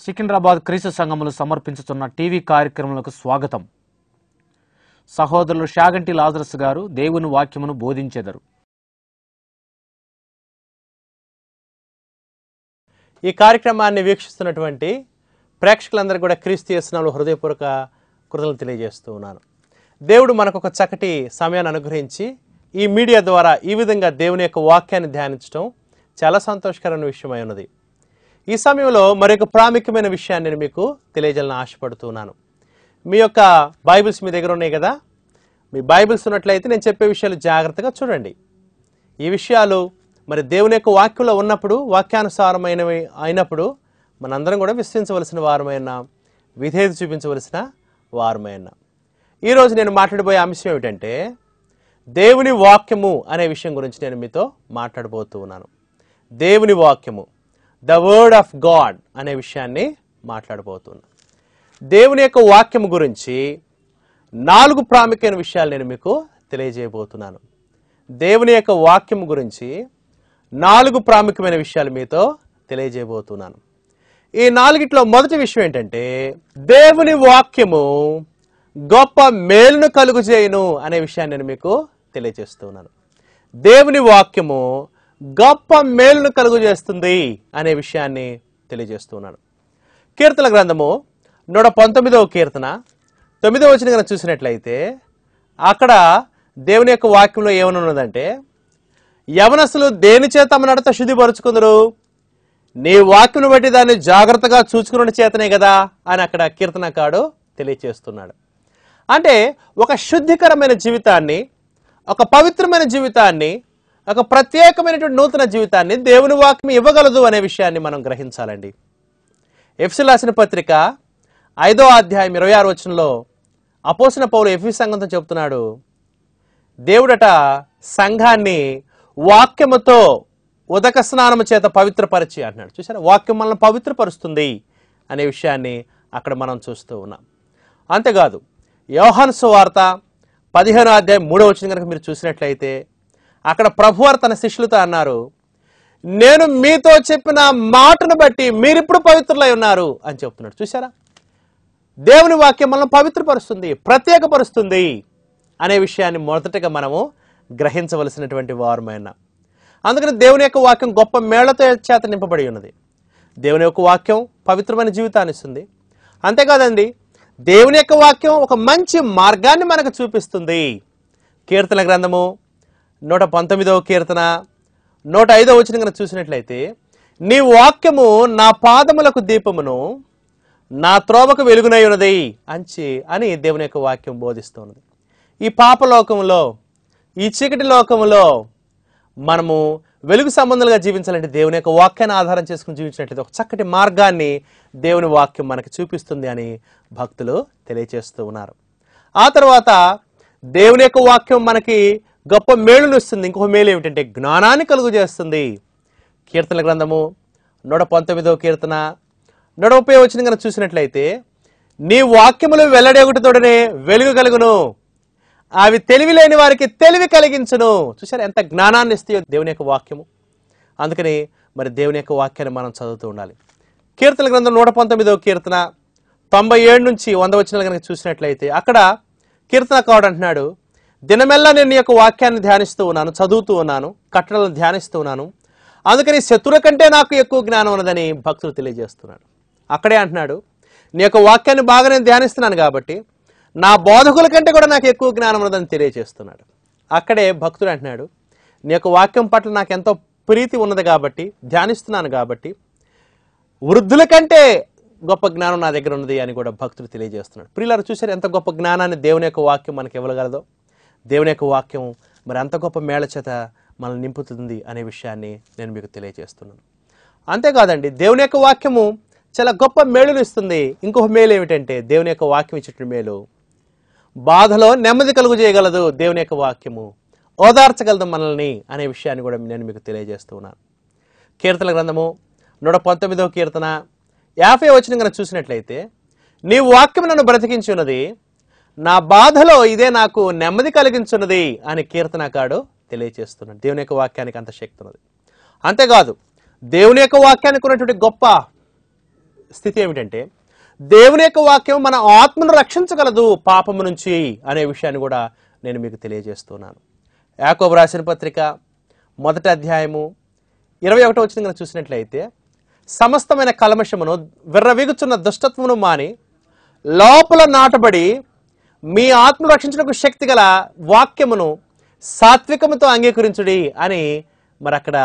సికింద్రాబాద్ క్రీస్తు సంఘములు సమర్పించుతున్న టీవీ కార్యక్రమాలకు స్వాగతం. సహోదరులు షాగంటి లాజరస్ గారు దేవుని వాక్యమును బోధించెదరు. ఈ కార్యక్రమాన్ని వీక్షిస్తున్నటువంటి ప్రేక్షకులందరూ కూడా క్రీస్తు యేసునామములో హృదయపూర్వక కృతజ్ఞతలు తెలియజేస్తూ ఉన్నాను. దేవుడు మనకు ఒక చక్కటి సమయాన్ని అనుగ్రహించి ఈ మీడియా ద్వారా ఈ విధంగా దేవుని యొక్క వాక్యాన్ని ధ్యానించడం చాలా సంతోషకరమైన విషయమై ఉన్నది. ఈ సమయంలో మరొక ప్రాముఖ్యమైన విషయాన్ని నేను మీకు తెలియజేయాలని ఆశపడుతున్నాను. మీ యొక్క బైబిల్స్ మీ దగ్గర ఉన్నాయి కదా, మీ బైబిల్స్ ఉన్నట్లయితే నేను చెప్పే విషయాలు జాగ్రత్తగా చూడండి. ఈ విషయాలు మరి దేవుని యొక్క వాక్యంలో ఉన్నప్పుడు, వాక్యానుసారమైనవి అయినప్పుడు మనందరం కూడా విశ్వసించవలసిన వారమైన, విధేయత చూపించవలసిన వారమైన. ఈరోజు నేను మాట్లాడబోయే అంశం ఏమిటంటే దేవుని వాక్యము అనే విషయం గురించి నేను మీతో మాట్లాడబోతూ ఉన్నాను. దేవుని వాక్యము, ద వర్డ్ ఆఫ్ గాడ్ అనే విషయాన్ని మాట్లాడబోతున్నాను. దేవుని యొక్క వాక్యము గురించి 4 ప్రాముఖ్యమైన విషయాలు నేను మీకు తెలియజేయబోతున్నాను. దేవుని యొక్క వాక్యము గురించి 4 ప్రాముఖ్యమైన విషయాలు మీతో తెలియజేయబోతున్నాను. ఈ 4టిలో మొదటి విషయం ఏంటంటే దేవుని వాక్యము గొప్ప మేలును కలుగు చేయును అనే విషయాన్ని నేను మీకు తెలియజేస్తున్నాను. దేవుని వాక్యము గొప్ప మేలును కలుగు చేస్తుంది అనే విషయాన్ని తెలియజేస్తున్నాను. కీర్తన గ్రంథము 119వ కీర్తన 9వ వచనం కనుక చూసినట్లయితే అక్కడ దేవుని యొక్క వాక్యంలో ఏమని ఉన్నదంటే, యవనస్తులు దేని చేత తమ నడత శుద్ధిపరుచుకుందరు, నీ వాక్యమును బట్టి దాన్ని జాగ్రత్తగా చూసుకున్న చేతనే కదా అని అక్కడ కీర్తనకారుడు తెలియచేస్తున్నాడు. అంటే ఒక శుద్ధికరమైన జీవితాన్ని, ఒక పవిత్రమైన జీవితాన్ని, ఒక ప్రత్యేకమైనటువంటి నూతన జీవితాన్ని దేవుని వాక్యం ఇవ్వగలదు అనే విషయాన్ని మనం గ్రహించాలండి. ఎఫెసీయులకు రాసిన పత్రిక 5వ అధ్యాయం 26వ వచనంలో అపోస్తలుడైన పౌలు ఎఫెసు సంఘంతో చెబుతున్నాడు, దేవుడట సంఘాన్ని వాక్యముతో ఉదక స్నానము చేత పవిత్రపరిచి అంటున్నాడు. చూసారా, వాక్యం మనల్ని పవిత్రపరుస్తుంది అనే విషయాన్ని అక్కడ మనం చూస్తూ ఉన్నాం. అంతేకాదు, యోహాను సువార్త 15వ అధ్యాయం 3వ వచనం కనుక మీరు చూసినట్లయితే అక్కడ ప్రభువారు తన శిష్యులతో అన్నారు, నేను మీతో చెప్పిన మాటను బట్టి మీరిప్పుడు పవిత్రులై ఉన్నారు అని చెప్తున్నాడు. చూసారా, దేవుని వాక్యం మనల్ని పవిత్రపరుస్తుంది, ప్రత్యేకపరుస్తుంది అనే విషయాన్ని మొదటగా మనము గ్రహించవలసినటువంటి వారమైన. అందుకని దేవుని యొక్క వాక్యం గొప్ప మేళ్లతో చేత నింపబడి ఉన్నది. దేవుని యొక్క వాక్యం పవిత్రమైన జీవితాన్ని ఇస్తుంది. అంతేకాదండి, దేవుని యొక్క వాక్యం ఒక మంచి మార్గాన్ని మనకు చూపిస్తుంది. కీర్తన గ్రంథము 119వ కీర్తన 105వ వచనం కనుక చూసినట్లయితే, నీ వాక్యము నా పాదములకు దీపమును, నా త్రోవకు వెలుగునై ఉన్నది అని దేవుని యొక్క వాక్యం బోధిస్తున్నది. ఈ పాపలోకంలో, ఈ చీకటి లోకంలో మనము వెలుగు సంబంధాలుగా జీవించాలంటే దేవుని యొక్క వాక్యాన్ని ఆధారం చేసుకుని జీవించినట్లయితే ఒక చక్కటి మార్గాన్ని దేవుని వాక్యం మనకి చూపిస్తుంది అని భక్తులు తెలియచేస్తూ ఉన్నారు. ఆ తర్వాత దేవుని యొక్క వాక్యం మనకి గొప్ప మేలును ఇస్తుంది. ఇంకొక మేలు ఏమిటంటే జ్ఞానాన్ని కలుగు చేస్తుంది. కీర్తన గ్రంథము 119వ కీర్తన 130వ వచనం కనుక చూసినట్లయితే, నీ వాక్యములు వెల్లడేగుటతోడనే వెలుగు కలుగును, అవి తెలివి లేని వారికి తెలివి కలిగించును. చూసారా, ఎంత జ్ఞానాన్ని ఇస్తాయో దేవుని యొక్క వాక్యము. అందుకని మరి దేవుని యొక్క వాక్యాన్ని మనం చదువుతూ ఉండాలి. కీర్తన గ్రంథం 119వ కీర్తన 97 నుంచి 100 వచనాలు కనుక చూసినట్లయితే అక్కడ కీర్తనకారుడు అంటున్నాడు, దినమెల్లా నేను నీ యొక్క వాక్యాన్ని ధ్యానిస్తూ ఉన్నాను, చదువుతూ ఉన్నాను, కట్టడలను ధ్యానిస్తూ ఉన్నాను, అందుకని శత్రువుల కంటే నాకు ఎక్కువ జ్ఞానం ఉన్నదని భక్తులు తెలియజేస్తున్నాడు. అక్కడే అంటున్నాడు, నీ యొక్క వాక్యాన్ని బాగా నేను ధ్యానిస్తున్నాను కాబట్టి నా బోధకుల కంటే కూడా నాకు ఎక్కువ జ్ఞానం ఉన్నదని తెలియజేస్తున్నాడు. అక్కడే భక్తుడు అంటున్నాడు, నీ యొక్క వాక్యం పట్ల నాకు ఎంతో ప్రీతి ఉన్నది కాబట్టి, ధ్యానిస్తున్నాను కాబట్టి వృద్ధుల కంటే గొప్ప జ్ఞానం నా దగ్గర ఉన్నది అని కూడా భక్తుడు తెలియజేస్తున్నాడు. ప్రియులారా, చూసారు ఎంత గొప్ప జ్ఞానాన్ని దేవుని యొక్క వాక్యం మనకి ఇవ్వగలదో. దేవుని యొక్క వాక్యం మరి అంత గొప్ప మేళ చేత మనల్ని నింపుతుంది అనే విషయాన్ని నేను మీకు తెలియజేస్తున్నాను. అంతేకాదండి, దేవుని యొక్క వాక్యము చాలా గొప్ప మేలును ఇస్తుంది. ఇంకొక మేలు ఏమిటంటే దేవుని యొక్క వాక్యం ఇచ్చేటువంటి మేలు, బాధలో నెమ్మది కలుగు చేయగలదు. దేవుని యొక్క వాక్యము ఓదార్చగలదు మనల్ని అనే విషయాన్ని కూడా నేను మీకు తెలియజేస్తున్నాను. కీర్తన గ్రంథము 119వ కీర్తన 50వ వచనం కనుక చూసినట్లయితే, నీ వాక్యం నన్ను బ్రతికించి ఉన్నది, నా బాధలో ఇదే నాకు నెమ్మది కలిగించున్నది అని కీర్తనకారుడు తెలియజేస్తున్నాడు. దేవుని యొక్క వాక్యానికి అంత శక్తి ఉన్నది. అంతేకాదు, దేవుని యొక్క వాక్యానికి ఉన్నటువంటి గొప్ప స్థితి ఏమిటంటే దేవుని యొక్క వాక్యం మన ఆత్మను రక్షించగలదు పాపము నుంచి అనే విషయాన్ని కూడా నేను మీకు తెలియజేస్తున్నాను. యాకోబు రాసిన పత్రిక 1వ అధ్యాయము 21వ వచనం కనుక చూసినట్లయితే, సమస్తమైన కల్మషమును విర్రవీగుచున్న దుష్టత్వమును మాని లోపల నాటబడి మీ ఆత్మ రక్షించుటకు శక్తి గల వాక్యమును సాత్వికముతో అంగీకరించుడి అని మరి అక్కడ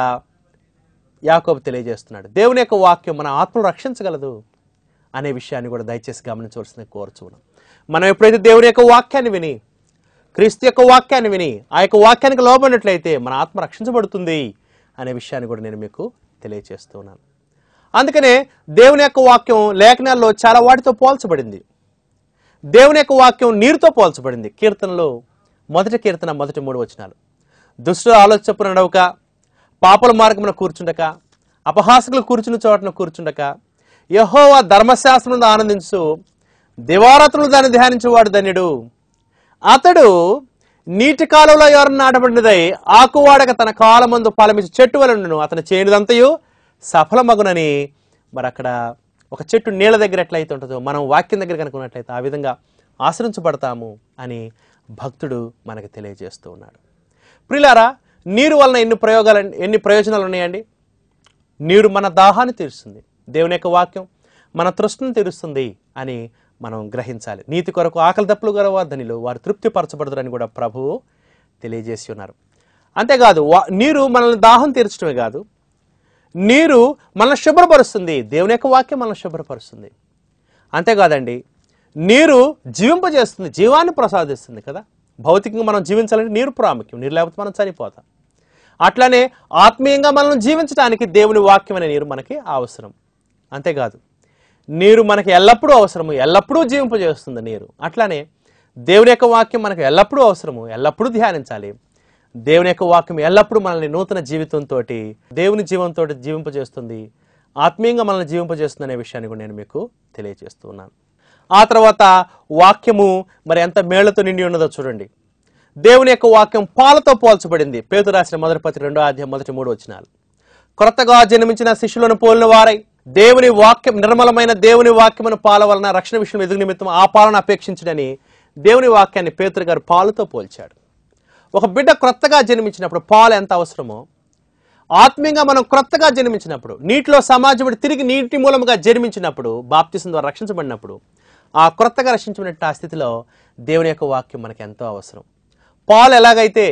యాకోబు తెలియజేస్తున్నాడు. దేవుని యొక్క వాక్యం మన ఆత్మను రక్షించగలదు అనే విషయాన్ని కూడా దయచేసి గమనించవలసింది కోరుచున్నాం. మనం ఎప్పుడైతే దేవుని యొక్క వాక్యాన్ని విని, క్రీస్తు యొక్క వాక్యాన్ని విని ఆ యొక్క వాక్యానికి లోబడినట్లయితే మన ఆత్మ రక్షించబడుతుంది అనే విషయాన్ని కూడా నేను మీకు తెలియజేస్తున్నాను. అందుకనే దేవుని యొక్క వాక్యం లేఖనాల్లో చాలా వాటితో పోల్చబడింది. దేవుని యొక్క వాక్యం నీరుతో పోల్చబడింది. కీర్తనలో 1వ కీర్తన 3 వచనాలు, దుష్టుల ఆలోచన చొప్పున నడవక, పాపల మార్గమున కూర్చుండక, అపహాసకులు కూర్చున్న చోటను కూర్చుండక, యెహోవా ధర్మశాస్త్రమును ఆనందించు, దివారాత్రులు దాన్ని ధ్యానించేవాడు ధన్యుడు. అతడు నీటి కాలంలో ఎవరన్నా నాటబడినదై ఆకువాడక తన కాలమందు ఫలమిచ్చి చెట్టు వలనను అతను చేయనిదంతయు సఫలమగునని. మరి అక్కడ ఒక చెట్టు నీళ్ళ దగ్గర ఎట్లయితే ఉంటుందో మనం వాక్యం దగ్గర కనుకున్నట్లయితే ఆ విధంగా ఆశ్రయించబడతాము అని భక్తుడు మనకు తెలియజేస్తూ ఉన్నాడు. ప్రియులారా, నీరు వలన ఎన్ని ప్రయోజనాలు ఉన్నాయండి. నీరు మన దాహాన్ని తీరుస్తుంది. దేవుని యొక్క వాక్యం మన తృష్ణను తీరుస్తుంది అని మనం గ్రహించాలి. నీతి కొరకు ఆకలి దప్పులు గల ధనిలు వారు తృప్తిపరచబడతారని కూడా ప్రభువు తెలియజేసి ఉన్నారు. అంతేకాదు నీరు మనల్ని దాహం తీర్చడమే కాదు, నీరు మనల్ని శుభ్రపరుస్తుంది. దేవుని యొక్క వాక్యం మనల్ని శుభ్రపరుస్తుంది. అంతేకాదండి, నీరు జీవింపజేస్తుంది, జీవాన్ని ప్రసాదిస్తుంది కదా. భౌతికంగా మనం జీవించాలంటే నీరు ప్రాముఖ్యం. నీరు లేకపోతే మనం చనిపోతాం. అట్లానే ఆత్మీయంగా మనం జీవించడానికి దేవుని వాక్యం అనే నీరు మనకి అవసరం. అంతేకాదు, నీరు మనకి ఎల్లప్పుడూ అవసరము, ఎల్లప్పుడూ జీవింపజేస్తుంది నీరు. అట్లానే దేవుని యొక్క వాక్యం మనకు ఎల్లప్పుడూ అవసరము, ఎల్లప్పుడూ ధ్యానించాలి. దేవుని యొక్క వాక్యం ఎల్లప్పుడూ మనల్ని నూతన జీవితంతో, దేవుని జీవంతో జీవింపజేస్తుంది, ఆత్మీయంగా మనల్ని జీవింపజేస్తుంది అనే విషయాన్ని కూడా నేను మీకు తెలియజేస్తున్నాను. ఆ తర్వాత వాక్యము మరి ఎంత మేళ్లతో నిండి ఉన్నదో చూడండి. దేవుని యొక్క వాక్యం పాలతో పోల్చబడింది. పేతురు రాసిన 1వ పత్రిక 2వ అధ్యాయం 1-3 వచనాలు. క్రొత్తగా జన్మించిన శిష్యులను పోలిన వారై దేవుని వాక్యం నిర్మలమైన దేవుని వాక్యమును పాల వలన రక్షణ విషయం ఎదుగు నిమిత్తం ఆ పాలను అపేక్షించడని దేవుని వాక్యాన్ని పేతురు గారు పాలుతో పోల్చాడు. ఒక బిడ్డ క్రొత్తగా జన్మించినప్పుడు పాలు ఎంత అవసరమో, ఆత్మీయంగా మనం క్రొత్తగా జన్మించినప్పుడు, నీటిలో సమాజపడి తిరిగి నీటి మూలముగా జన్మించినప్పుడు, బాప్తిసం ద్వారా రక్షించబడినప్పుడు, ఆ క్రొత్తగా రక్షించబడిన ఆ స్థితిలో దేవుని యొక్క వాక్యం మనకు ఎంతో అవసరం. పాలు ఎలాగైతే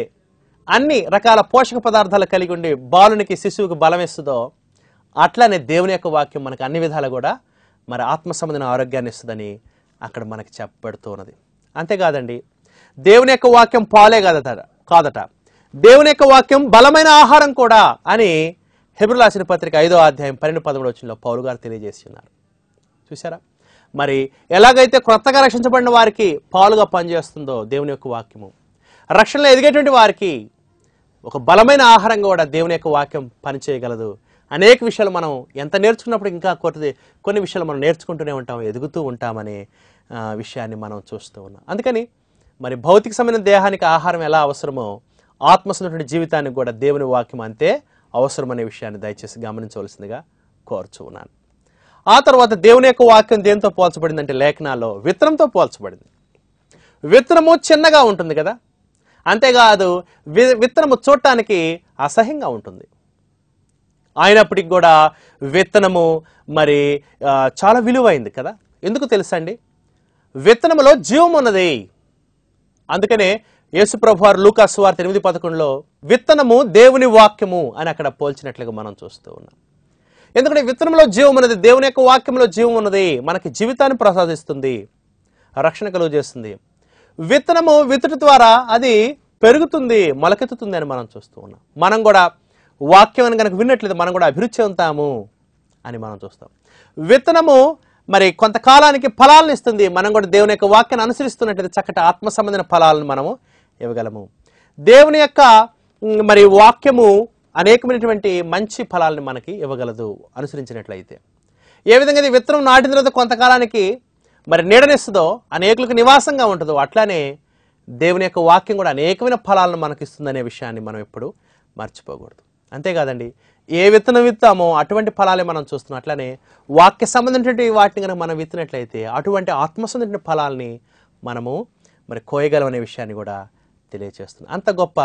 అన్ని రకాల పోషక పదార్థాలు కలిగి ఉండి బాలునికి శిశువుకి బలం ఇస్తుందో, అట్లానే దేవుని యొక్క వాక్యం మనకు అన్ని విధాలు కూడా మరి ఆత్మ సంబంధమైన ఆరోగ్యాన్ని ఇస్తుందని అక్కడ మనకి చెప్పబడుతూ ఉన్నది. అంతేకాదండి, దేవుని యొక్క వాక్యం పాలే కాదట, దేవుని యొక్క వాక్యం బలమైన ఆహారం కూడా అని హెబ్రీయులకు రాసిన పత్రిక 5వ అధ్యాయం 12-13 వచనంలో పౌలు గారు తెలియజేసి ఉన్నారు. చూసారా, మరి ఎలాగైతే క్రొత్తగా రక్షించబడిన వారికి పాలుగా పనిచేస్తుందో దేవుని యొక్క వాక్యము, రక్షణలో ఎదిగేటువంటి వారికి ఒక బలమైన ఆహారంగా కూడా దేవుని యొక్క వాక్యం పనిచేయగలదు. అనేక విషయాలు మనం ఎంత నేర్చుకున్నప్పుడు ఇంకా కొన్ని విషయాలు మనం నేర్చుకుంటూనే ఉంటాం, ఎదుగుతూ ఉంటామనే విషయాన్ని మనం చూస్తూ ఉన్నాం. అందుకని మరి భౌతిక సంబంధమైన దేహానికి ఆహారం ఎలా అవసరమో ఆత్మసంబంధమైన జీవితానికి కూడా దేవుని వాక్యం అంతే అవసరం అనే విషయాన్ని దయచేసి గమనించవలసిందిగా కోరుచూ ఉన్నాను. ఆ తర్వాత దేవుని యొక్క వాక్యం దేంతో పోల్చబడిందంటే లేఖనాల్లో విత్తనంతో పోల్చబడింది. విత్తనము చిన్నగా ఉంటుంది కదా, అంతేకాదు విత్తనము చూడటానికి అసహ్యంగా ఉంటుంది. అయినప్పటికీ కూడా విత్తనము మరి చాలా విలువైంది కదా. ఎందుకు తెలుసండి, విత్తనములో జీవం ఉన్నది. అందుకనే యేసుప్రభు వారు లూకా సువార్త 8:11లో విత్తనము దేవుని వాక్యము అని అక్కడ పోల్చినట్లుగా మనం చూస్తూ ఉన్నాం. ఎందుకంటే విత్తనంలో జీవం ఉన్నది, దేవుని యొక్క వాక్యంలో జీవం ఉన్నది, మనకి జీవితాన్ని ప్రసాదిస్తుంది, రక్షణ కలుగు చేస్తుంది. విత్తనము విత్తుట ద్వారా అది పెరుగుతుంది, మొలకెత్తుతుంది అని మనం చూస్తూ ఉన్నాం. మనం కూడా వాక్యం అని కనుక విన్నట్లయితే మనం కూడా అభివృద్ధి చెందుతాము అని మనం చూస్తాం. విత్తనము మరి కొంతకాలానికి ఫలాలను ఇస్తుంది. మనం కూడా దేవుని యొక్క వాక్యాన్ని అనుసరిస్తున్నట్లయితే చక్కటి ఆత్మ సంబంధమైన ఫలాలను మనము ఇవ్వగలము. దేవుని యొక్క మరి వాక్యము అనేకమైనటువంటి మంచి ఫలాలను మనకి ఇవ్వగలదు అనుసరించినట్లయితే. ఏ విధంగా ఇది విత్తనం నాటిన తర్వాత కొంతకాలానికి మరి నీడనిస్తుందో, అనేకులకు నివాసంగా ఉంటుందో, అట్లానే దేవుని యొక్క వాక్యం కూడా అనేకమైన ఫలాలను మనకి ఇస్తుందనే విషయాన్ని మనం ఎప్పుడు మర్చిపోకూడదు. అంతేకాదండి, ఏ విత్తనం విత్తామో అటువంటి ఫలాలే మనం చూస్తున్నాం. అట్లానే వాక్య సంబంధించినటువంటి వాటిని కనుక మనం విత్తినట్లయితే అటువంటి ఆత్మ సంబంధించిన ఫలాల్ని మనము మరి కోయగలం అనే విషయాన్ని కూడా తెలియజేస్తుంది. అంత గొప్ప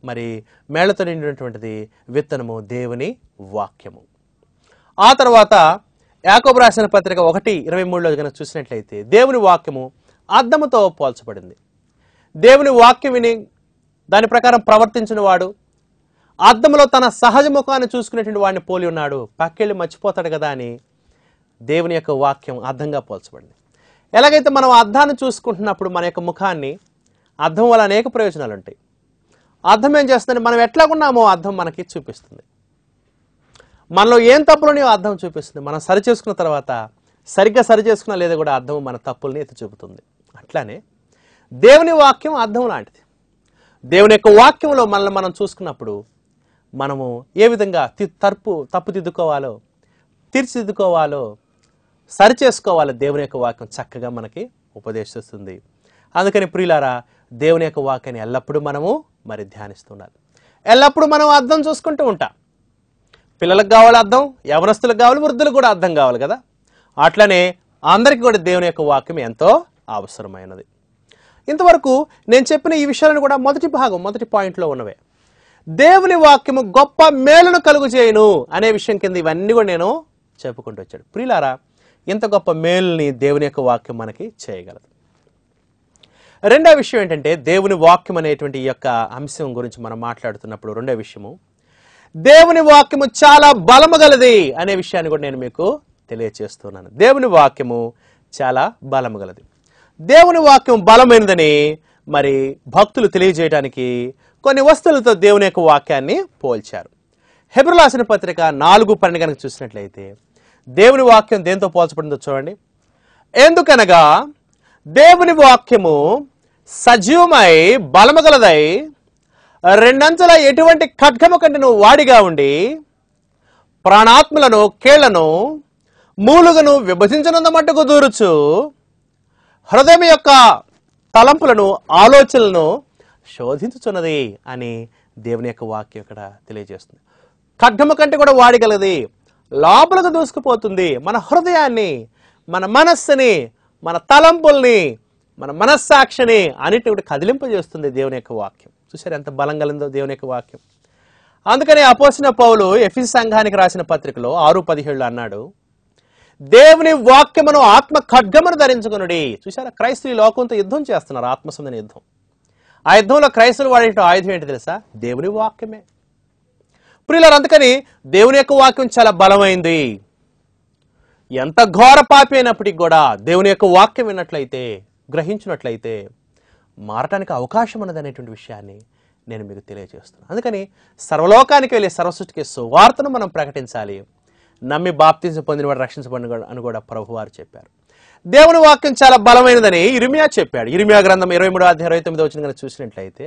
మరి మేళ్లతో నిండినటువంటిది విత్తనము దేవుని వాక్యము. ఆ తర్వాత యాకోబు రాసిన పత్రిక 1:23లో కనుక చూసినట్లయితే దేవుని వాక్యము అద్దముతో పోల్చబడింది. దేవుని వాక్యం విని దాని ప్రకారం ప్రవర్తించిన వాడు అద్దంలో తన సహజ ముఖాన్ని చూసుకునేటువంటి వాడిని పోలి ఉన్నాడు, పక్కెళ్ళి మర్చిపోతాడు కదా అని దేవుని యొక్క వాక్యం అద్దంగా పోల్చబడింది. ఎలాగైతే మనం అద్దాన్ని చూసుకుంటున్నప్పుడు మన యొక్క ముఖాన్ని, అద్దం వల్ల అనేక ప్రయోజనాలు ఉంటాయి. అద్దం ఏం చేస్తుందంటే మనం ఎట్లాగున్నామో అద్దం మనకి చూపిస్తుంది. మనలో ఏం తప్పులున్నాయో అద్దం చూపిస్తుంది. మనం సరి చేసుకున్న తర్వాత సరిగ్గా సరి చేసుకున్నా లేదా కూడా అద్దం మన తప్పుల్ని ఎత్తి చూపుతుంది. అట్లానే దేవుని వాక్యం అద్దం లాంటిది. దేవుని యొక్క వాక్యంలో మనల్ని మనం చూసుకున్నప్పుడు మనము ఏ విధంగా తప్పుదిద్దుకోవాలో, తీర్చిదిద్దుకోవాలో, సరి చేసుకోవాలో దేవుని యొక్క వాక్యం చక్కగా మనకి ఉపదేశిస్తుంది. అందుకని ప్రియులారా, దేవుని యొక్క వాక్యాన్ని ఎల్లప్పుడూ మనము మరి ధ్యానిస్తుండాలి. ఎల్లప్పుడూ మనం అర్థం చూసుకుంటూ ఉంటాం. పిల్లలకు కావాలి అర్థం, యవనస్తులకు కావాలి, వృద్ధులకు కూడా అర్థం కావాలి కదా. అట్లనే అందరికీ కూడా దేవుని యొక్క వాక్యం ఎంతో అవసరమైనది. ఇంతవరకు నేను చెప్పిన ఈ విషయాలను కూడా మొదటి పాయింట్లో ఉన్నవే. దేవుని వాక్యము గొప్ప మేలును కలుగు చేయను అనే విషయం కింద ఇవన్నీ కూడా నేను చెప్పుకుంటూ వచ్చాడు. ప్రియులారా, ఇంత గొప్ప మేలుని దేవుని యొక్క వాక్యం మనకి చేయగలదు. రెండో విషయం ఏంటంటే, దేవుని వాక్యం అనేటువంటి ఈ యొక్క అంశం గురించి మనం మాట్లాడుతున్నప్పుడు రెండో విషయము, దేవుని వాక్యము చాలా బలము గలది అనే విషయాన్ని కూడా నేను మీకు తెలియచేస్తున్నాను. దేవుని వాక్యము చాలా బలము గలది. దేవుని వాక్యం బలమైనదని మరి భక్తులు తెలియజేయడానికి కొన్ని వస్తువులతో దేవుని యొక్క వాక్యాన్ని పోల్చారు. హెబ్రీయులకు రాసిన పత్రిక 4:12 కనుక చూసినట్లయితే దేవుని వాక్యం దేంతో పోల్చబడిందో చూడండి. ఎందుకనగా దేవుని వాక్యము సజీవమై బలము గలదై రెండంచుల ఎటువంటి ఖడ్గము కంటెను వాడిగా ఉండి ప్రాణాత్మలను, కీళ్లను, మూలుగను విభజించనంత మట్టుకు దూరుచు హృదయం యొక్క తలంపులను, ఆలోచనలను శోధించుచున్నది అని దేవుని యొక్క వాక్యం ఇక్కడ తెలియజేస్తుంది. ఖడ్గము కంటే కూడా వాడిగలది, లోపలకు దూసుకుపోతుంది. మన హృదయాన్ని, మన మనస్సుని, మన తలంపుల్ని, మన మనస్సాక్షిని అన్నిటిని కూడా కదిలింపజేస్తుంది దేవుని యొక్క వాక్యం. చూసారు ఎంత బలం కలిందో దేవుని యొక్క వాక్యం. అందుకని అపోస్తలుడైన పౌలు ఎఫెసు సంఘానికి రాసిన పత్రికలో 6:17 అన్నాడు, దేవుని వాక్యమును ఆత్మ ఖడ్గమును ధరించుకొనుడి. చూసారా, క్రైస్తవులు లోకంతో యుద్ధం చేస్తున్నారు, ఆత్మసంబంధ యుద్ధం. ఆ యుద్ధంలో క్రైస్తవులు వాడే ఆయుధం ఏంటి తెలుసా? దేవుని వాక్యమే. ప్రియులారా, అందుకని దేవుని యొక్క వాక్యం చాలా బలమైంది. ఎంత ఘోర పాపి అయినప్పటికీ కూడా దేవుని యొక్క వాక్యం విన్నట్లయితే, గ్రహించినట్లయితే మారటానికి అవకాశం ఉన్నది అనేటువంటి విషయాన్ని నేను మీకు తెలియజేస్తున్నాను. అందుకని సర్వలోకానికి వెళ్ళి సర్వసృష్టికి సువార్తను మనం ప్రకటించాలి. నమ్మి బాప్తిజం పొందినవాడు రక్షించబడిన అని కూడా ప్రభువారు చెప్పారు. దేవుని వాక్యం చాలా బలమైనదని ఇర్మియా చెప్పాడు. ఇర్మియా గ్రంథం 23:29 కనుక చూసినట్లయితే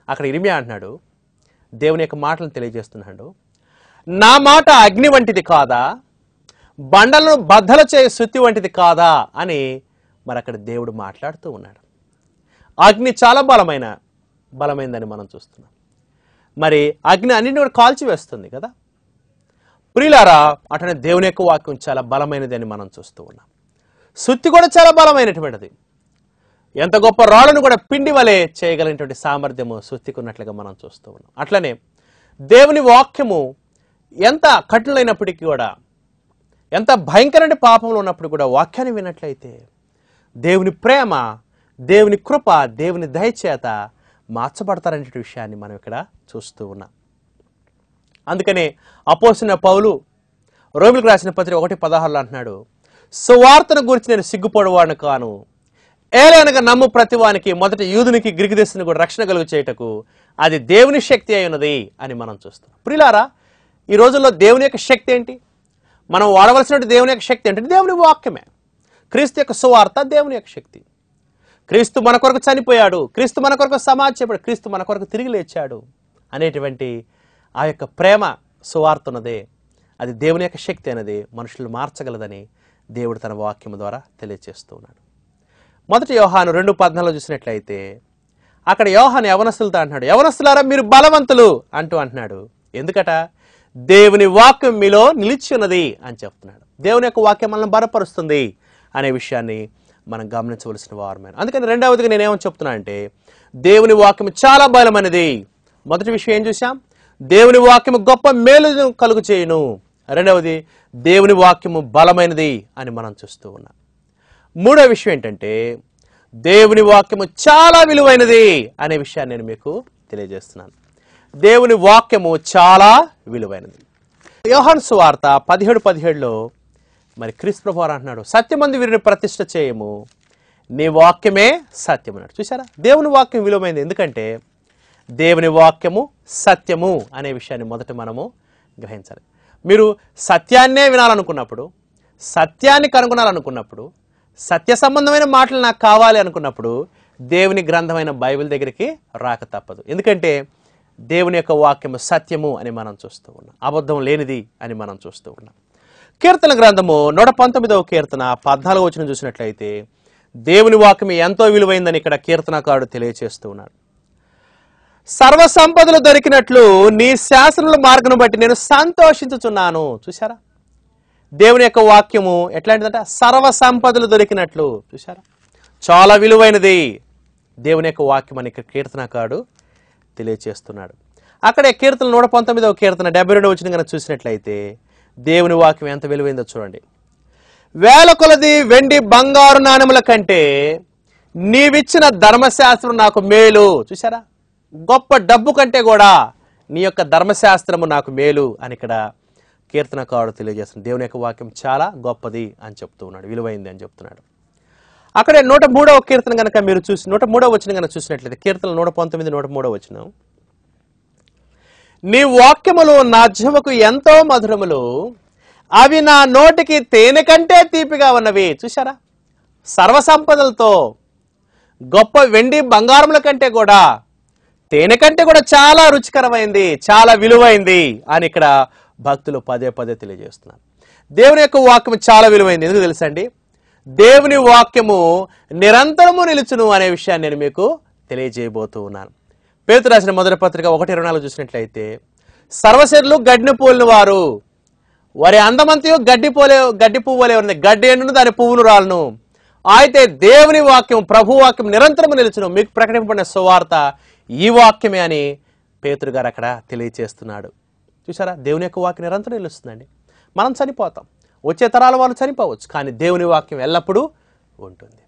అక్కడ ఇర్మియా అంటున్నాడు, దేవుని యొక్క మాటలను తెలియజేస్తున్నాడు, నా మాట అగ్ని వంటిది కాదా, బండలను బద్దలు చేయ సుత్తి వంటిది కాదా అని మరి అక్కడ దేవుడు మాట్లాడుతూ ఉన్నాడు. అగ్ని చాలా బలమైందని మనం చూస్తున్నాం. మరి అగ్ని అన్నింటిని కూడా కాల్చివేస్తుంది కదా. ప్రియులారా, అటనే దేవుని యొక్క వాక్యం చాలా బలమైనది అని మనం చూస్తూ ఉన్నాం. సుత్తి కూడా చాలా బలమైనటువంటిది. ఎంత గొప్ప రాళ్ళను కూడా పిండి వలె చేయగలిగినటువంటి సామర్థ్యము సుత్తికి ఉన్నట్లుగా మనం చూస్తూ ఉన్నాం. అట్లనే దేవుని వాక్యము ఎంత కఠినమైనప్పటికీ కూడా, ఎంత భయంకరమైన పాపంలో ఉన్నప్పుడు కూడా వాక్యాన్ని విన్నట్లయితే దేవుని ప్రేమ, దేవుని కృప, దేవుని దయచేత మార్చబడతారనే విషయాన్ని మనం ఇక్కడ చూస్తూ ఉన్నాం. అందుకనే అపోస్తలుడైన పౌలు రోమీయులకు రాసిన పత్రిక 1:16 అంటున్నాడు, సువార్తను గురించి నేను సిగ్గుపడేవాడిని కాను, ఏలైనగా నమ్ము ప్రతివానికి, మొదటి యూదునికి గ్రీకు దేశుని కూడా రక్షణ కలుగు చేయుటకు అది దేవుని శక్తి అయి ఉన్నది అని మనం చూస్తాం. ప్రియులారా, ఈ రోజుల్లో దేవుని యొక్క శక్తి ఏంటి? మనం వాడవలసిన దేవుని యొక్క శక్తి ఏంటంటే దేవుని వాక్యమే. క్రీస్తు యొక్క సువార్త దేవుని యొక్క శక్తి. క్రీస్తు మన కొరకు చనిపోయాడు, క్రీస్తు మన కొరకు సమాధి చేయబడ్డాడు, క్రీస్తు మన కొరకు తిరిగి లేచాడు అనేటువంటి ఆ యొక్క ప్రేమ సువార్త ఉన్నదే, అది దేవుని యొక్క శక్తి అనేది మనుషులు మార్చగలదని దేవుడు తన వాక్యం ద్వారా తెలియజేస్తూ ఉన్నాడు. మొదటి యోహాను 2:14 చూసినట్లయితే అక్కడ యోహాను యవనస్తులతో అంటున్నాడు, యవనస్తులారా మీరు బలవంతులు అంటున్నాడు. ఎందుకట? దేవుని వాక్యం మీలో నిలిచి ఉన్నది అని చెప్తున్నాడు. దేవుని యొక్క వాక్యం మనల్ని బలపరుస్తుంది అనే విషయాన్ని మనం గమనించవలసిన వారమే. అందుకని రెండవదిగా నేనేమని చెప్తున్నా అంటే దేవుని వాక్యం చాలా బలమైనది. మొదటి విషయం ఏం చూసాం? దేవుని వాక్యము గొప్ప మేలు కలుగు చేయును. రెండవది దేవుని వాక్యము బలమైనది అని మనం చూస్తూ ఉన్నాం. మూడో విషయం ఏంటంటే దేవుని వాక్యము చాలా విలువైనది అనే విషయాన్ని నేను మీకు తెలియజేస్తున్నాను. దేవుని వాక్యము చాలా విలువైనది. యోహాను సువార్త 17:17లో మరి క్రీస్తు ప్రభువు అంటున్నాడు, సత్యమందు వీరిని ప్రతిష్ఠ చేయము, నీ వాక్యమే సత్యం అన్నాడు. చూసారా, దేవుని వాక్యం విలువైనది. ఎందుకంటే దేవుని వాక్యము సత్యము అనే విషయాన్ని మొదట మనము గ్రహించాలి. మీరు సత్యాన్నే వినాలనుకున్నప్పుడు, సత్యాన్ని కనుగొనాలనుకున్నప్పుడు, సత్య సంబంధమైన మాటలు నాకు కావాలి అనుకున్నప్పుడు దేవుని గ్రంథమైన బైబిల్ దగ్గరికి రాక తప్పదు. ఎందుకంటే దేవుని యొక్క వాక్యము సత్యము అని మనం చూస్తూ ఉన్నాం, అబద్ధం లేనిది అని మనం చూస్తూ ఉన్నాం. కీర్తన గ్రంథము 119వ కీర్తన 14వ వచనం చూసినట్లయితే దేవుని వాక్యం ఎంతో విలువైందని ఇక్కడ కీర్తనకారుడు తెలియచేస్తూ ఉన్నాడు. సర్వ సంపదలు దొరికినట్లు నీ శాసనముల మార్గం బట్టి నేను సంతోషించుచున్నాను. చూసారా, దేవుని యొక్క వాక్యము ఎట్లాంటిదంట? సర్వ సంపదలు దొరికినట్లు. చూసారా, చాలా విలువైనది దేవుని యొక్క వాక్యం అని కీర్తనకారుడు తెలియచేస్తున్నాడు. అక్కడే కీర్తన 119వ కీర్తన 72వ వచనం కనుక చూసినట్లయితే దేవుని వాక్యం ఎంత విలువైందో చూడండి. వేల కొలది వెండి బంగారు నాణెముల కంటే నీవిచ్చిన ధర్మశాస్త్రం నాకు మేలు. చూసారా, గొప్ప డబ్బు కంటే కూడా నీ యొక్క ధర్మశాస్త్రము నాకు మేలు అని ఇక్కడ కీర్తనకారుడు తెలియజేస్తున్నాడు. దేవుని యొక్క వాక్యం చాలా గొప్పది అని చెప్తూ ఉన్నాడు, విలువైంది అని చెప్తున్నాడు. అక్కడే 103వ కీర్తన కనుక మీరు చూసి 103వ వచనం కనుక చూసినట్లయితే కీర్తన 119 103వ వచనం, నీ వాక్యములు నా జీవకు ఎంతో మధురములు, అవి నా నోటికి తేనె కంటే తీపిగా ఉన్నవి. చూసారా, సర్వసంపదలతో గొప్ప వెండి బంగారముల కంటే కూడా తేనె కంటే కూడా చాలా రుచికరమైంది, చాలా విలువైంది అని ఇక్కడ భక్తులు పదే పదే తెలియజేస్తున్నారు. దేవుని యొక్క వాక్యము చాలా విలువైంది. ఎందుకు తెలుసా అండి? దేవుని వాక్యము నిరంతరము నిలుచును అనే విషయాన్ని నేను మీకు తెలియజేయబోతూ ఉన్నాను. పేతురు రాసిన మొదటి పత్రిక 1:24 చూసినట్లయితే సర్వశరీరులు గడ్డిని పోలిన వారు, వారి అందమంతయు గడ్డి పువ్వు వలె ఉంది, గడ్డి ఎండును దాని పువ్వులు రాలను. అయితే దేవుని వాక్యం ప్రభు వాక్యం నిరంతరము నిలుచును, మీకు ప్రకటింపబడిన సువార్త ఈ వాక్యమే అని పేతురు గారు అక్కడ తెలియచేస్తున్నాడు. చూసారా, దేవుని యొక్క వాక్యం నిరంతరం నిలుస్తుందండి. మనం చనిపోతాం, వచ్చే తరాల వాళ్ళు చనిపోవచ్చు, కానీ దేవుని వాక్యం ఎల్లప్పుడూ ఉంటుంది.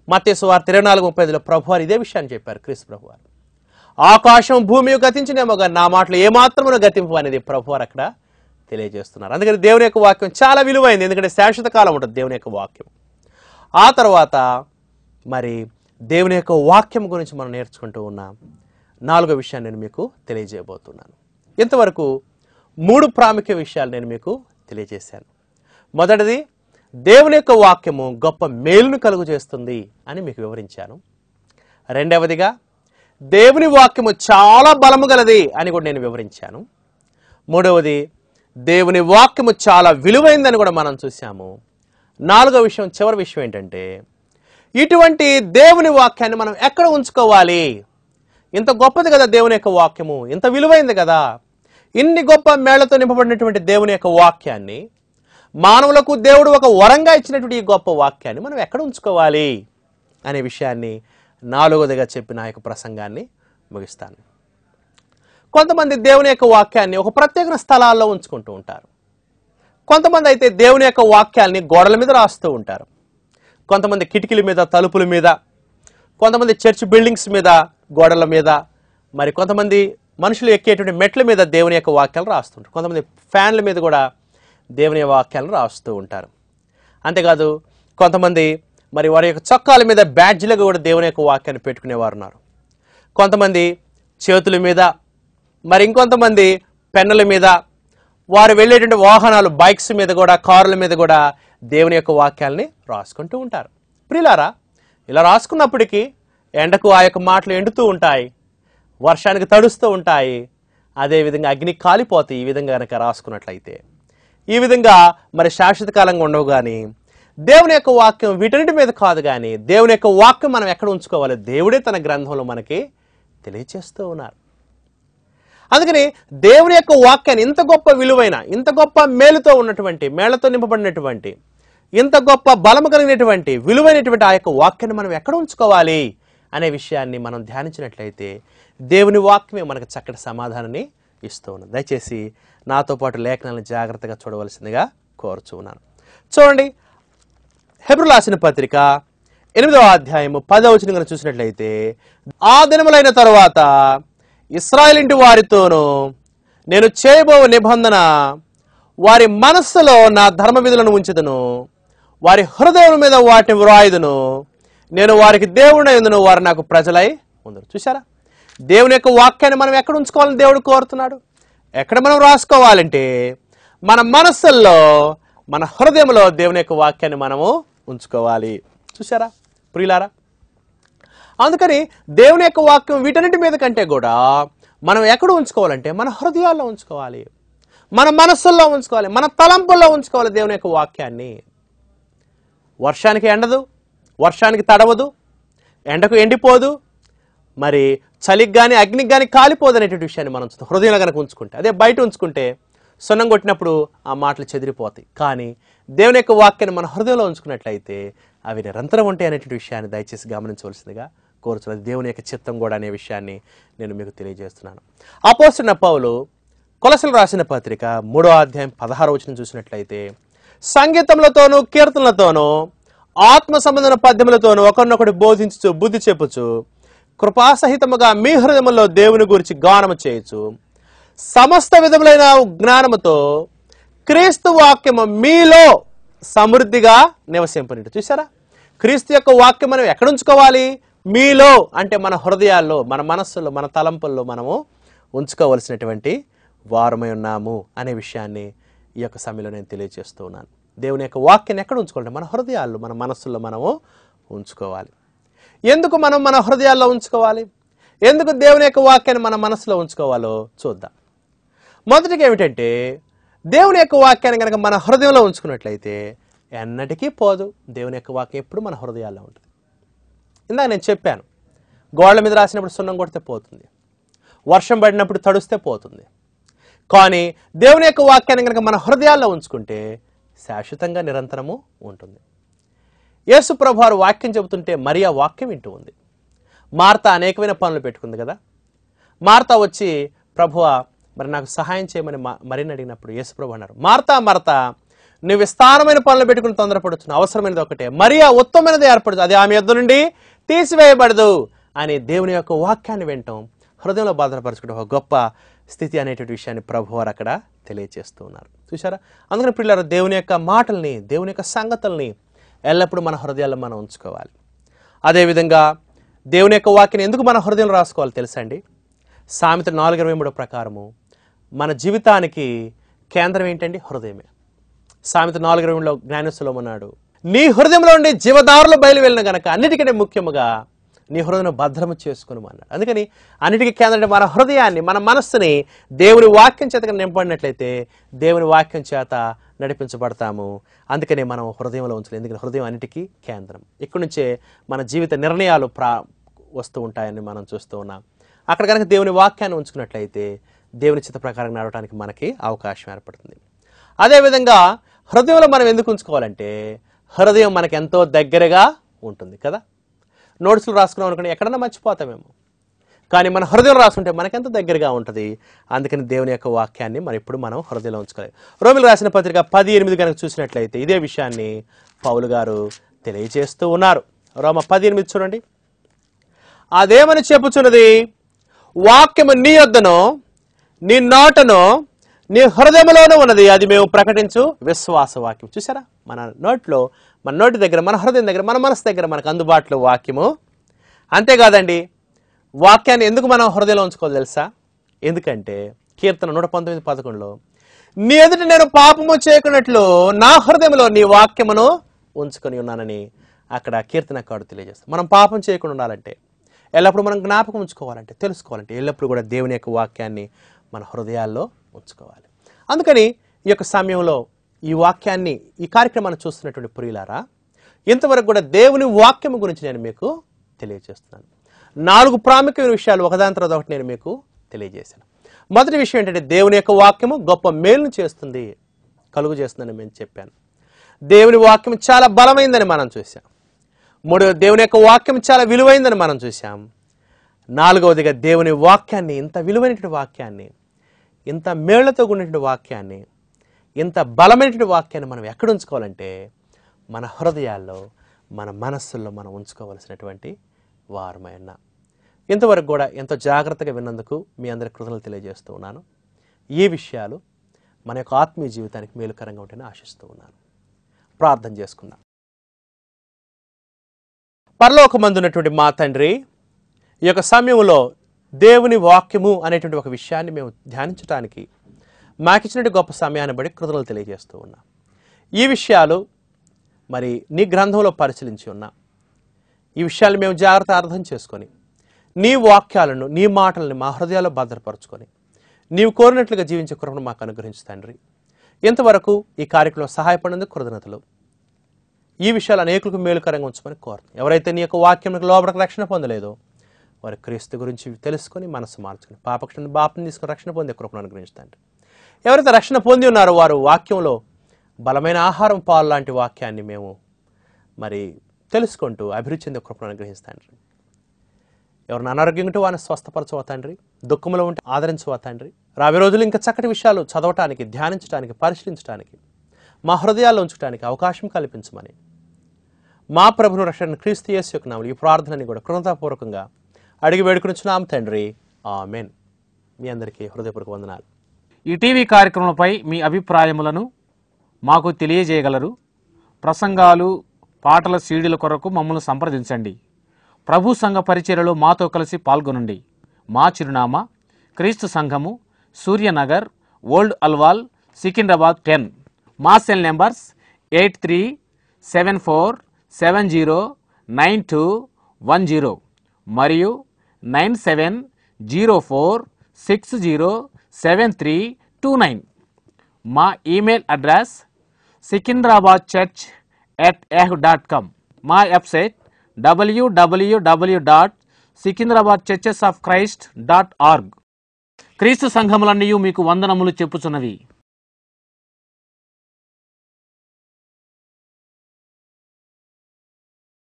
మత్తయి సువార్త 24:35లో ప్రభువారు ఇదే విషయాన్ని చెప్పారు. క్రీస్తు ప్రభువారు, ఆకాశం భూమి గతించినేమో కానీ నా మాటలు ఏమాత్రమును గతింపు అనేది ప్రభువారు అక్కడ తెలియజేస్తున్నారు. అందుకని దేవుని యొక్క వాక్యం చాలా విలువైంది, ఎందుకంటే శాశ్వత కాలం ఉంటుంది దేవుని యొక్క వాక్యం. ఆ తర్వాత మరి దేవుని యొక్క వాక్యం గురించి మనం నేర్చుకుంటూ ఉన్నాం. 4వ విషయాన్ని నేను మీకు తెలియజేయబోతున్నాను. ఇంతవరకు 3 ప్రాముఖ్య విషయాలు నేను మీకు తెలియజేశాను. మొదటిది, దేవుని యొక్క వాక్యము గొప్ప మేలును కలుగు చేస్తుంది అని మీకు వివరించాను. రెండవదిగా, దేవుని వాక్యము చాలా బలము గలది అని కూడా నేను వివరించాను. మూడవది, దేవుని వాక్యము చాలా విలువైందని కూడా మనం చూసాము. 4వ విషయం, చివరి విషయం ఏంటంటే ఇటువంటి దేవుని వాక్యాన్ని మనం ఎక్కడ ఉంచుకోవాలి? ఇంత గొప్పది కదా దేవుని యొక్క వాక్యము, ఇంత విలువైంది కదా, ఇన్ని గొప్ప మేళ్లతో నింపబడినటువంటి దేవుని యొక్క వాక్యాన్ని, మానవులకు దేవుడు ఒక వరంగా ఇచ్చినటువంటి ఈ గొప్ప వాక్యాన్ని మనం ఎక్కడ ఉంచుకోవాలి అనే విషయాన్ని 4వదిగా చెప్పి నా యొక్క ప్రసంగాన్ని ముగిస్తాను. కొంతమంది దేవుని యొక్క వాక్యాన్ని ఒక ప్రత్యేక స్థలాల్లో ఉంచుకుంటూ ఉంటారు. కొంతమంది అయితే దేవుని యొక్క వాక్యాన్ని గోడల మీద రాస్తూ ఉంటారు. కొంతమంది కిటికీల మీద, తలుపుల మీద, కొంతమంది చర్చ్ బిల్డింగ్స్ మీద, గోడల మీద, మరి కొంతమంది మనుషులు ఎక్కేటువంటి మెట్ల మీద దేవుని యొక్క వాక్యాలు రాస్తుంటారు. కొంతమంది ఫ్యాన్ల మీద కూడా దేవుని వాక్యాలను రాస్తూ ఉంటారు. అంతేకాదు కొంతమంది మరి వారి యొక్క చొక్కాల మీద బ్యాడ్జ్లుగా కూడా దేవుని యొక్క వాక్యాన్ని పెట్టుకునేవారు ఉన్నారు. కొంతమంది చేతుల మీద, మరి ఇంకొంతమంది పెన్నుల మీద, వారు వెళ్ళేటువంటి వాహనాలు బైక్స్ మీద కూడా, కారుల మీద కూడా దేవుని యొక్క వాక్యాల్ని రాసుకుంటూ ఉంటారు. ప్రియులారా, ఇలా రాసుకున్నప్పటికీ ఎండకు ఆ యొక్క మాటలు ఎండుతూ ఉంటాయి, వర్షానికి తడుస్తూ ఉంటాయి, అదేవిధంగా అగ్ని కాలిపోతాయి. ఈ విధంగా కనుక రాసుకున్నట్లయితే ఈ విధంగా మరి శాశ్వత కాలంగా ఉండవు. కానీ దేవుని యొక్క వాక్యం వీటన్నిటి మీద కాదు. కానీ దేవుని యొక్క వాక్యం మనం ఎక్కడ ఉంచుకోవాలి? దేవుడే తన గ్రంథంలో మనకి తెలియచేస్తూ ఉన్నారు. అందుకని దేవుని యొక్క వాక్యాన్ని ఇంత గొప్ప విలువైన, ఇంత గొప్ప మేలుతో ఉన్నటువంటి, మేళ్లతో నింపబడినటువంటి, ఇంత గొప్ప బలము కలిగినటువంటి విలువైనటువంటి ఆ యొక్క వాక్యాన్ని మనం ఎక్కడ ఉంచుకోవాలి అనే విషయాన్ని మనం ధ్యానించినట్లయితే దేవుని వాక్యమే మనకు చక్కటి సమాధానాన్ని ఇస్తూ ఉన్నది. దయచేసి నాతో పాటు లేఖనాలను జాగ్రత్తగా చూడవలసిందిగా కోరుచూ ఉన్నాను. చూడండి, హెబ్రీయులకు రాసిన పత్రిక 8వ అధ్యాయము 10వ వచనం కనుక చూసినట్లయితే, ఆ దినములైన తరువాత ఇశ్రాయేలు ఇంటి వారితోనూ నేను చేయబో నిబంధన వారి మనస్సులో నా ధర్మ విధులను ఉంచుదును, వారి హృదయం మీద వాటిని వ్రాయుదును, నేను వారికి దేవుడైందును, వారు నాకు ప్రజలై ఉందరు. చూసారా, దేవుని యొక్క వాక్యాన్ని మనం ఎక్కడ ఉంచుకోవాలని దేవుడు కోరుతున్నాడు. ఎక్కడ మనం రాసుకోవాలంటే మన మనస్సుల్లో, మన హృదయంలో దేవుని యొక్క వాక్యాన్ని మనము ఉంచుకోవాలి. చూసారా ప్రియులారా, అందుకని దేవుని యొక్క వాక్యం వీటన్నిటి మీద కంటే కూడా మనం ఎక్కడ ఉంచుకోవాలంటే మన హృదయాల్లో ఉంచుకోవాలి, మన మనస్సుల్లో ఉంచుకోవాలి, మన తలంపుల్లో ఉంచుకోవాలి దేవుని యొక్క వాక్యాన్ని. వర్షానికి ఎండదు, వర్షానికి తడవదు, ఎండకు ఎండిపోదు, మరి చలికి కానీ అగ్నికి కానీ కాలిపోదు అనేటువంటి విషయాన్ని మనం హృదయంలో కనుక ఉంచుకుంటే. అదే బయట ఉంచుకుంటే సున్నం కొట్టినప్పుడు ఆ మాటలు చెదిరిపోతాయి. కానీ దేవుని యొక్క వాక్యాన్ని మన హృదయంలో ఉంచుకున్నట్లయితే అవి నిరంతరం ఉంటాయి అనేటువంటి విషయాన్ని దయచేసి గమనించవలసిందిగా కోరుచున్నది. దేవుని యొక్క చిత్తం కూడా అనే విషయాన్ని నేను మీకు తెలియజేస్తున్నాను. అపోస్తలుడైన పౌలు కొలసీయులకు రాసిన పత్రిక 3వ అధ్యాయం 16వ వచనం చూసినట్లయితే, సంగీతములతోనూ కీర్తనలతోనూ ఆత్మ సంబంధమైన పద్యములతోనూ ఒకరినొకటి బోధించుచు బుద్ధి చెప్పుచు కృపాసహితముగా మీ హృదయములో దేవుని గురించి గానము చేయొచ్చు, సమస్త విధములైన జ్ఞానముతో క్రీస్తు వాక్యము మీలో సమృద్ధిగా నివసింపనిట్టు. చూసారా, క్రీస్తు యొక్క వాక్యం మనం ఎక్కడ ఉంచుకోవాలి? మీలో అంటే మన హృదయాల్లో, మన మనస్సులో, మన తలంపుల్లో మనము ఉంచుకోవలసినటువంటి వారమై ఉన్నాము అనే విషయాన్ని ఈ యొక్క సమయంలో నేను తెలియజేస్తూ ఉన్నాను. దేవుని యొక్క వాక్యాన్ని ఎక్కడ ఉంచుకోవాలంటే మన హృదయాల్లో, మన మనస్సుల్లో మనము ఉంచుకోవాలి. ఎందుకు మనం మన హృదయాల్లో ఉంచుకోవాలి? ఎందుకు దేవుని యొక్క వాక్యాన్ని మన మనసులో ఉంచుకోవాలో చూద్దాం. మొదటిగా ఏమిటంటే, దేవుని యొక్క వాక్యాన్ని కనుక మన హృదయంలో ఉంచుకున్నట్లయితే ఎన్నటికీ పోదు. దేవుని యొక్క వాక్యం ఎప్పుడు మన హృదయాల్లో ఉంటుంది. ఇందాక నేను చెప్పాను, గోడల మీద రాసినప్పుడు సున్నం కొడితే పోతుంది, వర్షం పడినప్పుడు తడుస్తే పోతుంది. కానీ దేవుని యొక్క వాక్యాన్ని కనుక మన హృదయాల్లో ఉంచుకుంటే శాశ్వతంగా నిరంతరము ఉంటుంది. యేసు ప్రభువారు వాక్యం చెబుతుంటే మరియా వాక్యం వింటూ ఉంది. మార్తా అనేకమైన పనులు పెట్టుకుంది కదా. మార్తా వచ్చి ప్రభువా మరి నాకు సహాయం చేయమని మరిని అడిగినప్పుడు యేసు ప్రభు అన్నారు, మార్తా మార్తా, నువ్వు విస్తారమైన పనులు పెట్టుకుని తొందరపడుతున్నావు, అవసరమైనది ఒకటే, మరియా ఉత్తమమైనది ఏర్పడదు, అది ఆమె యొద్ద నుండి తీసివేయబడదు అని దేవుని యొక్క వాక్యాన్ని వినటం, హృదయంలో భద్రపరచుకోవడం ఒక గొప్ప స్థితి అనేటువంటి విషయాన్ని ప్రభువారు అక్కడ తెలియజేస్తూ ఉన్నారు. చూసారా, అందుకని పిల్లలు దేవుని యొక్క మాటల్ని, దేవుని యొక్క సంగతుల్ని ఎల్లప్పుడూ మన హృదయాల్లో మనం ఉంచుకోవాలి. అదేవిధంగా దేవుని యొక్క వాక్యాన్ని ఎందుకు మన హృదయంలో రాసుకోవాలి తెలుసా అండి? సామెత 4:23 ప్రకారము మన జీవితానికి కేంద్రం ఏంటండి? హృదయమే. సామెత 4:20లో జ్ఞానోత్సవం అన్నాడు, నీ హృదయంలో ఉండి జీవదారులు బయలు వెళ్ళిన గనక అన్నిటికంటే ముఖ్యముగా నీ హృదయం భద్రము చేసుకుని అన్నాడు. అందుకని అన్నిటికీ కేంద్రం మన హృదయాన్ని, మన మనస్సుని దేవుని వాక్యం చేత నింపడినట్లయితే దేవుని వాక్యం చేత నడిపించబడతాము. అందుకనే మనం హృదయంలో ఉంచాలి. ఎందుకంటే హృదయం అన్నిటికీ కేంద్రం. ఇక్కడి నుంచే మన జీవిత నిర్ణయాలు వస్తూ ఉంటాయని మనం చూస్తూ ఉన్నాం. అక్కడ కనుక దేవుని వాక్యాన్ని ఉంచుకున్నట్లయితే దేవుని చిత్త ప్రకారం నడవడానికి మనకి అవకాశం ఏర్పడుతుంది. అదేవిధంగా హృదయంలో మనం ఎందుకు ఉంచుకోవాలంటే హృదయం మనకి ఎంతో దగ్గరగా ఉంటుంది కదా. నోట్స్లు రాసుకున్నాం అనుకోండి, ఎక్కడన్నా మర్చిపోతామేమో, కానీ మన హృదయం రాసుకుంటే మనకెంత దగ్గరగా ఉంటుంది. అందుకని దేవుని యొక్క వాక్యాన్ని మనం ఎప్పుడు మనం హృదయంలో ఉంచుకోవాలి. రోమీయులకు రాసిన పత్రిక 10:8 కనుక చూసినట్లయితే ఇదే విషయాన్ని పౌలు గారు తెలియజేస్తూ ఉన్నారు. రోమ 10:8 చూడండి. అదేమని చెప్పుచున్నది, వాక్యము నీ యొద్దనో నీ నోటనో నీ హృదయంలోనూ ఉన్నది, అది మేము ప్రకటించు విశ్వాస వాక్యం. చూసారా, మన నోట్లో, మన నోటి దగ్గర, మన హృదయం దగ్గర, మన మనసు దగ్గర మనకు అందుబాటులో వాక్యము. అంతేకాదండి, వాక్యాన్ని ఎందుకు మనం హృదయంలో ఉంచుకోవాలి తెలుసా? ఎందుకంటే కీర్తన 119:11లో నీ ఎదుట నేను పాపము చేయకున్నట్లు నా హృదయంలో నీ వాక్యమును ఉంచుకొని ఉన్నానని అక్కడ కీర్తనకారుడు తెలియజేస్తాం. మనం పాపం చేయకుండా ఉండాలంటే, ఎల్లప్పుడూ మనం జ్ఞాపకం ఉంచుకోవాలంటే, తెలుసుకోవాలంటే ఎల్లప్పుడూ కూడా దేవుని యొక్క వాక్యాన్ని మన హృదయాల్లో ఉంచుకోవాలి. అందుకని ఈ యొక్క సమయంలో ఈ వాక్యాన్ని, ఈ కార్యక్రమాన్ని చూస్తున్నటువంటి ప్రియులారా, ఇంతవరకు కూడా దేవుని వాక్యము గురించి నేను మీకు తెలియజేస్తున్నాను. 4 ప్రాముఖ్యమైన విషయాలు ఒకదాని తర్వాత ఒకటి నేను మీకు తెలియజేశాను. మొదటి విషయం ఏంటంటే దేవుని యొక్క వాక్యము గొప్ప మేలును చేస్తుంది, కలుగు చేస్తుందని నేను చెప్పాను. దేవుని వాక్యం చాలా బలమైందని మనం చూసాం. మూడవది, దేవుని యొక్క వాక్యం చాలా విలువైందని మనం చూసాం. నాలుగవదిగా, దేవుని వాక్యాన్ని, ఇంత విలువైనటువంటి వాక్యాన్ని, ఇంత మేళ్లతో కూడినటువంటి వాక్యాన్ని, ఇంత బలమైనటువంటి వాక్యాన్ని మనం ఎక్కడ ఉంచుకోవాలంటే మన హృదయాల్లో, మన మనస్సుల్లో మనం ఉంచుకోవలసినటువంటి వారమై ఉన్నాం. ఇంతవరకు కూడా ఎంతో జాగ్రత్తగా విన్నందుకు మీ అందరి కృతజ్ఞతలు తెలియజేస్తూ ఉన్నాను. ఈ విషయాలు మన యొక్క ఆత్మీయ జీవితానికి మేలుకరంగా ఉంటాయని ఆశిస్తూ ఉన్నాను. ప్రార్థన చేసుకుందాం. పరలోకమందు ఉన్నటువంటి మా తండ్రి, ఈ యొక్క సమయంలో దేవుని వాక్యము అనేటువంటి ఒక విషయాన్ని మేము ధ్యానించడానికి మాకిచ్చినటువంటి గొప్ప సమయాన్ని బట్టి కృతజ్ఞతలు తెలియజేస్తూ ఉన్నాం. ఈ విషయాలు మరి నీ గ్రంథంలో పరిశీలించి ఉన్నాం. ఈ విషయాలు మేము జాగ్రత్త అర్థం చేసుకొని నీ వాక్యాలను, నీ మాటలను మా హృదయాల్లో భద్రపరుచుకొని నీవు కోరినట్లుగా జీవించే కృపను మాకు అనుగ్రహించు తండ్రి. ఇంతవరకు ఈ కార్యక్రమంలో సహాయపడినందుకు కృతజ్ఞతలు. ఈ విషయాలు అనేకులకు మేలుకరంగా ఉంచమని కోరుతున్నాం. ఎవరైతే నీ యొక్క వాక్యంకు లోబడక రక్షణ పొందలేదో వారి క్రీస్తు గురించి తెలుసుకొని మనసు మార్చుకొని పాపక్షణ బాపని తీసుకుని రక్షణ పొందే కృపను అనుగ్రహించు తండ్రి. ఎవరైతే రక్షణ పొంది ఉన్నారో వారు వాక్యంలో బలమైన ఆహారం, పాలు లాంటి వాక్యాన్ని మేము మరి తెలుసుకుంటూ అభివృద్ధి చెందే కృపను అనుగ్రహిస్తాండ్రి. ఎవరిని అనారోగ్యం ఉంటే వారిని స్వస్థపరచవా తండ్రి, దుఃఖంలో ఉంటే ఆదరించవా తండ్రి. రాబోయే రోజులు ఇంకా చక్కటి విషయాలు చదవటానికి, ధ్యానించడానికి, పరిశీలించడానికి, మా హృదయాల్లో ఉంచడానికి అవకాశం కల్పించమని మా ప్రభును రక్షణ క్రీస్తు యేసు యొక్క నామములో ఈ ప్రార్థనని కూడా కృతజ్ఞతాపూర్వకంగా అడిగి వేడుకొనుచున్నాం తండ్రి. ఆమేన్. మీ అందరికీ హృదయపూర్వక వందనాలు. ఈ టీవీ కార్యక్రమంపై మీ అభిప్రాయములను మాకు తెలియజేయగలరు. ప్రసంగాలు, పాటల సీడీల కొరకు మమ్మల్ని సంప్రదించండి. ప్రభు సంఘ పరిచర్యలో మాతో కలిసి పాల్గొనండి. మా చిరునామా క్రీస్తు సంఘము, సూర్యనగర్, ఓల్డ్ అల్వాల్, సికింద్రాబాద్ 10. మా సెల్ నెంబర్స్ 8374709210 మరియు 9704607329. మా ఈమెయిల్ అడ్రస్ sikindrabadchurch@yahoo.com. మా వెబ్సైట్ www.sikindrabadchurchesofchrist.org. క్రీస్తు సంఘములన్నీ మీకు వందనములు చెప్పుచున్నవి.